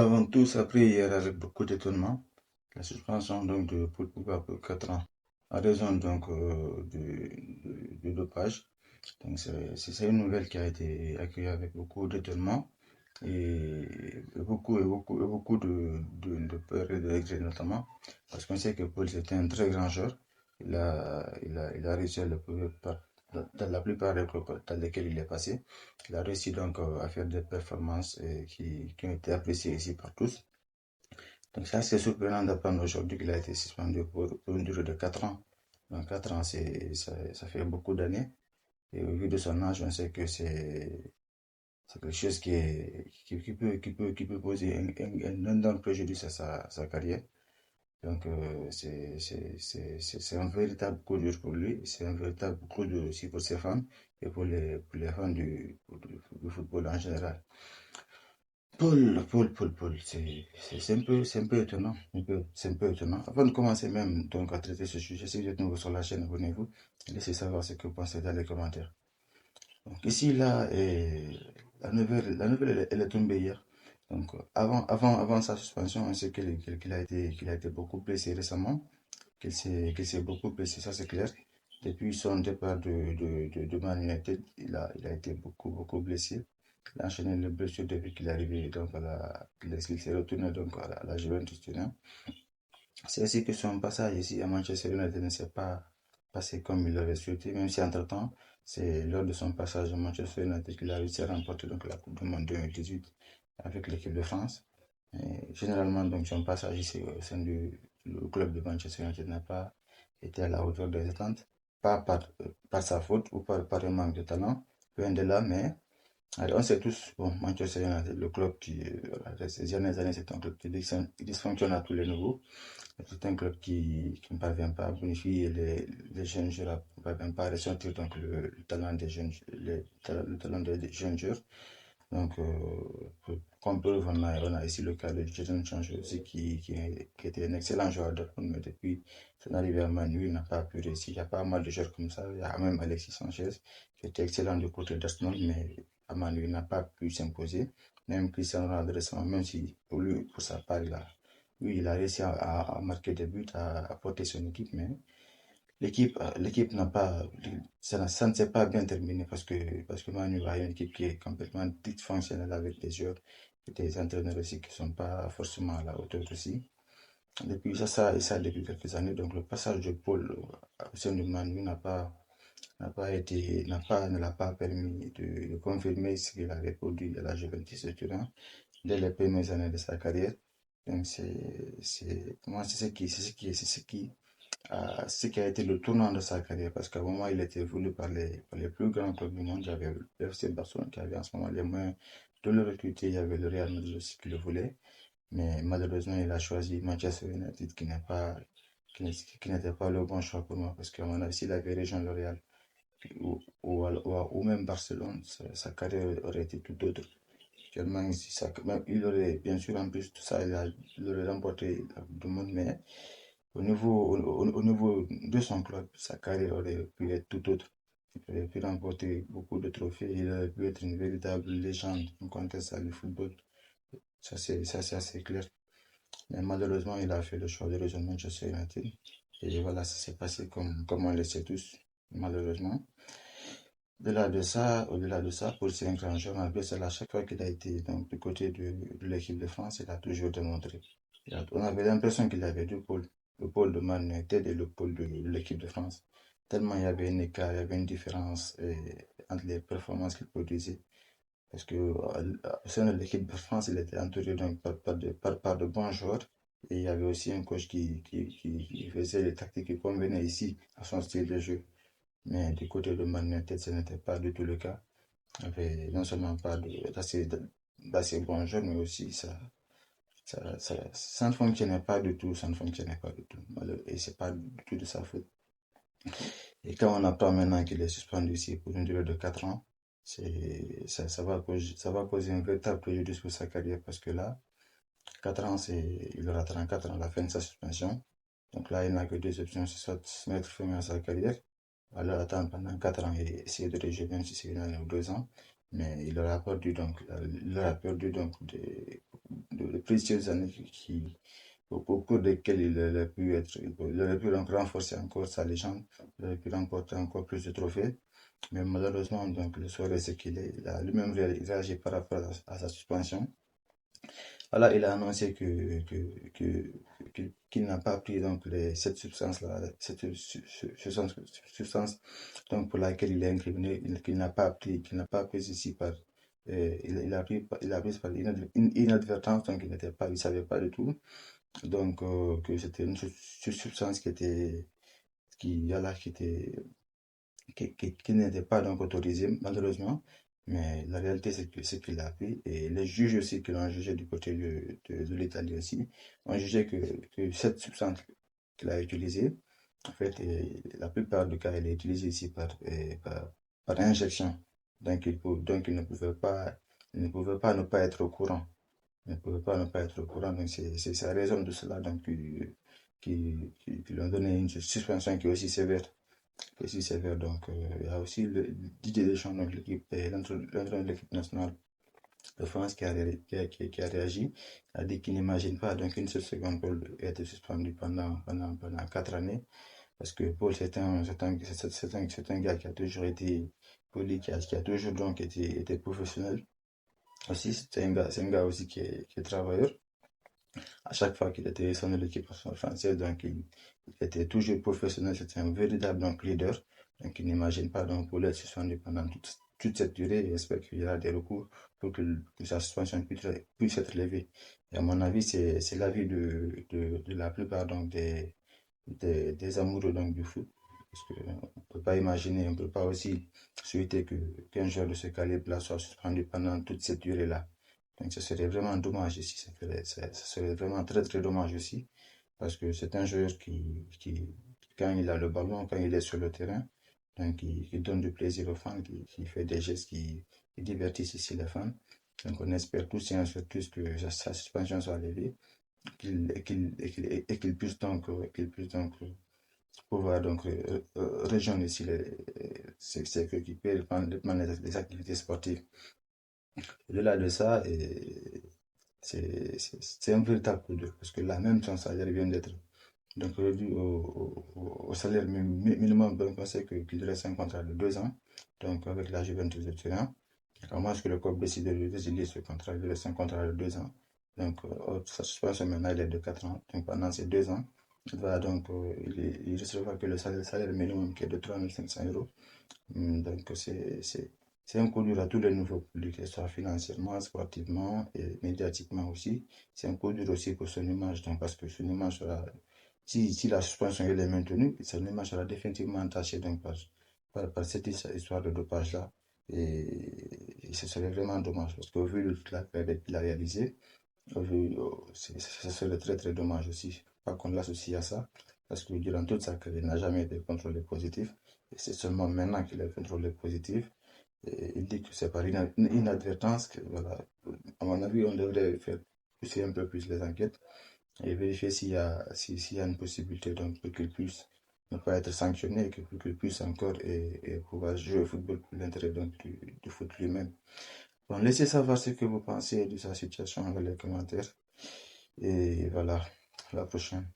Avons tous appris hier avec beaucoup d'étonnement la suspension donc de Paul Pogba pour 4 ans à raison donc du dopage. Donc c'est une nouvelle qui a été accueillie avec beaucoup d'étonnement et beaucoup de peur et de regret notamment parce qu'on sait que Paul c'était un très grand joueur. Il a réussi à le prouver dans la plupart des clubs dans lesquels il est passé. Il a réussi donc à faire des performances qui ont été appréciées ici par tous. Donc ça, c'est surprenant d'apprendre aujourd'hui qu'il a été suspendu pour une durée de 4 ans. Donc 4 ans, ça fait beaucoup d'années. Et au vu de son âge, on sait que c'est quelque chose qui peut poser un énorme préjudice à sa carrière. Donc c'est un véritable coup dur pour lui. C'est un véritable coup dur aussi pour ses fans et pour les fans du football en général. Paul, c'est un peu étonnant, c'est un peu étonnant. Avant de commencer même donc à traiter ce sujet, si vous êtes nouveau sur la chaîne, abonnez-vous et laissez savoir ce que vous pensez dans les commentaires. Donc ici, là, la nouvelle elle est tombée hier. Donc avant sa suspension, on sait qu'il a été beaucoup blessé récemment, qu'il s'est beaucoup blessé, ça c'est clair. Depuis son départ de Man United, il a été beaucoup blessé. Il a enchaîné les blessures depuis qu'il est arrivé donc qu'il s'est retourné donc à la Juventus Turin. C'est ainsi que son passage ici à Manchester United ne s'est pas passé comme il l'aurait souhaité, même si entre-temps, c'est lors de son passage à Manchester United qu'il a réussi à remporter donc la Coupe du Monde 2018 avec l'équipe de France. Et généralement, donc, son passage ici au sein du le club de Manchester United n'a pas été à la hauteur des attentes, pas par sa faute ou par un manque de talent, loin de là, mais alors, on sait tous, bon, Manchester United, le club voilà, ces dernières années, c'est un club qui dysfonctionne à tous les niveaux. C'est un club qui ne parvient pas à bonifier les jeunes joueurs, ne parvient pas à ressortir donc le talent des jeunes, le talent des jeunes joueurs. Donc, comme preuve, on a ici le cas de Jadon Sancho aussi, qui était un excellent joueur à Dortmund, mais depuis son arrivée à Manu, il n'a pas pu réussir. Il y a pas mal de joueurs comme ça. Il y a même Alexis Sanchez, qui était excellent du côté d'Arsenal, mais à Manu, il n'a pas pu s'imposer. Même Cristiano Ronaldo récemment, même si pour lui, pour sa part, il a réussi à marquer des buts, à porter son équipe, mais l'équipe n'a pas, ça ne s'est pas bien terminé parce que Manu a une équipe qui est complètement dysfonctionnelle avec des joueurs et des entraîneurs aussi qui ne sont pas forcément à la hauteur aussi. Depuis ça depuis quelques années, donc le passage de Paul au sein de Manu ne l'a pas permis de confirmer ce qu'il avait produit à la Juventus de Turin dès les premières années de sa carrière. Donc pour moi, c'est ce qui a été le tournant de sa carrière parce qu'à un moment, il était voulu par les plus grands clubs du monde. Il y avait le FC Barcelone qui avait en ce moment les moyens de le recruter. Il y avait le Real Madrid aussi qui le voulait. Mais malheureusement, il a choisi Manchester United qui n'était pas le bon choix pour moi parce qu'à mon avis, s'il avait rejoint le Real ou même Barcelone, sa carrière aurait été tout autre. Actuellement, ici, il aurait, bien sûr, en plus de tout ça, il aurait remporté la Coupe du Monde, mais au niveau de son club, sa carrière aurait pu être tout autre. Il aurait pu remporter beaucoup de trophées, il aurait pu être une véritable légende, incontestable du football. Ça, c'est assez clair. Mais malheureusement, il a fait le choix de rejoindre Manchester United. Et voilà, ça s'est passé comme on le sait tous, malheureusement. Au-delà de ça, pour c'est un grand joueur, malgré cela, à chaque fois qu'il a été donc, du côté de l'équipe de France, il a toujours démontré. On avait l'impression qu'il avait deux pôles, le pôle de Man United et le pôle de l'équipe de France. Tellement il y avait un écart, il y avait une différence entre les performances qu'il produisait. Parce que au sein de l'équipe de France, il était entouré donc par de bons joueurs. Et il y avait aussi un coach qui faisait les tactiques qui convenaient ici à son style de jeu. Mais du côté de Man United, ce n'était pas du tout le cas. Il n'y avait non seulement pas d'assez bons joueurs, mais aussi ça ne fonctionnait pas du tout. Ça ne fonctionnait pas du tout. Et c'est pas du tout de sa faute. Et quand on apprend maintenant qu'il est suspendu ici pour une durée de 4 ans, ça va causer un véritable préjudice pour sa carrière parce que là, 4 ans, il aura 34 ans à la fin de sa suspension. Donc là, il n'a que deux options, c'est soit se mettre fin à sa carrière, alors attendre pendant 4 ans et essayer de rejouer même si c'est une année ou 2 ans, mais il aura perdu donc de précieuses années au cours desquelles il aurait pu donc renforcer encore sa légende, il aurait pu remporter encore plus de trophées. Mais malheureusement, donc, le sort est ce qu'il est. Il a lui-même réagi par rapport à sa suspension. Voilà, il a annoncé qu'il n'a pas pris donc cette substance-là, substance donc pour laquelle il est incriminé, qu'il n'a pas pris ici il a pris par inadvertance, donc il savait pas du tout, donc que c'était une substance voilà, qui n'était pas donc autorisée, malheureusement. Mais la réalité, c'est qu'il l'a pris. Et les juges aussi, qui l'ont jugé du côté de l'Italie aussi, ont jugé que cette substance qu'il a utilisée, en fait, la plupart du cas, elle est utilisée ici par injection. Donc il ne pouvait pas ne pas être au courant. Il ne pouvait pas ne pas être au courant. Donc, c'est à raison de cela donc, qu'ils lui ont donné une suspension qui est aussi sévère. Aussi sévère. Donc, il y a aussi le Didier Deschamps, donc l'entraîneur de l'équipe nationale de France qui a réagi, a dit qu'il n'imagine pas donc une seule seconde Paul être suspendu pendant 4 années. Parce que Paul, c'est un gars qui a toujours été poli, qui a toujours donc été professionnel. Aussi, c'est un gars aussi qui est travailleur. À chaque fois qu'il était son de l'équipe française, donc il était toujours professionnel, c'était un véritable donc, leader. Donc il n'imagine pas donc pour être suspendu pendant toute cette durée et j'espère qu'il y aura des recours pour que sa suspension puisse être levée. Et à mon avis, c'est l'avis de la plupart donc, des amoureux donc, du foot. Parce qu'on ne peut pas imaginer, on ne peut pas aussi souhaiter qu'un joueur de ce calibre-là soit suspendu pendant toute cette durée-là. Donc ce serait vraiment dommage ici, ça serait vraiment très très dommage aussi, parce que c'est un joueur quand il a le ballon, quand il est sur le terrain, donc qui donne du plaisir aux fans, qui fait des gestes qui divertissent ici les fans. Donc on espère tous et un sur tous que sa suspension soit levée, qu'il puisse pouvoir donc rejoindre ici ses coéquipiers, reprendre les activités sportives. Au-delà de ça, c'est un véritable coup dur parce que là, même son salaire vient d'être donc réduit au salaire minimum. Donc, on sait qu'il reste un contrat de 2 ans, donc avec la Juventus de Turin. Comment est-ce que le club décide de résilier ce contrat? Il reste un contrat de 2 ans. Donc, sa suspension maintenant, il est de 4 ans. Donc, pendant ces 2 ans, il recevra que le salaire minimum qui est de 3 500 euros. Donc, c'est un coup dur à tous les niveaux, que ce soit financièrement, sportivement et médiatiquement aussi. C'est un coup dur aussi pour son image, donc parce que son image sera, si la suspension elle est maintenue, son image sera définitivement entachée donc, par cette histoire de dopage-là. Et ce serait vraiment dommage, parce qu'au vu de toute la période qu'il a réalisée, ce serait très très dommage aussi. Pas qu'on l'associe à ça, parce que durant toute sa carrière, il n'a jamais été contrôlé positif. Et c'est seulement maintenant qu'il est contrôlé positif. Et il dit que c'est par inadvertance que, voilà, à mon avis, on devrait faire pousser un peu plus les enquêtes et vérifier s'il y a une possibilité donc, pour qu'il puisse ne pas être sanctionné et pour qu'il puisse encore et pouvoir jouer au football pour l'intérêt donc, du foot lui-même. Bon, laissez savoir ce que vous pensez de sa situation dans les commentaires. Et voilà, à la prochaine.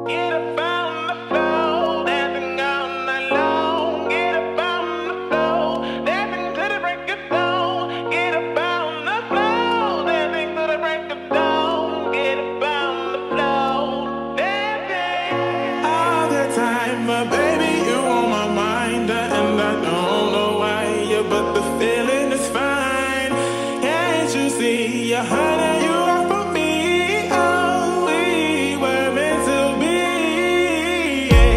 Get up on the floor, dancing all night long. Get up on the floor, dancing to the break of dawn. Get up on the floor, dancing to the break of dawn. Get up on the floor, dancing. All the time, my baby, you on my mind, and I don't know why, but the feeling is fine. Can't you see, honey, you are for me? Oh, we were meant to be. Yeah.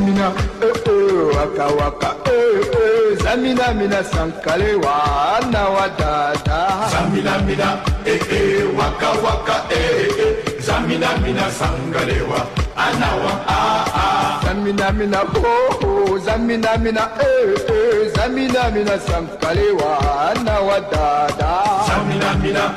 Mina, waka waka, zamina mina sankalewa na wadada. Zamina, waka waka, zamina sangalewa, anawa Zamina, ho, zamina, zamina sankalewa na wadada. Zamina,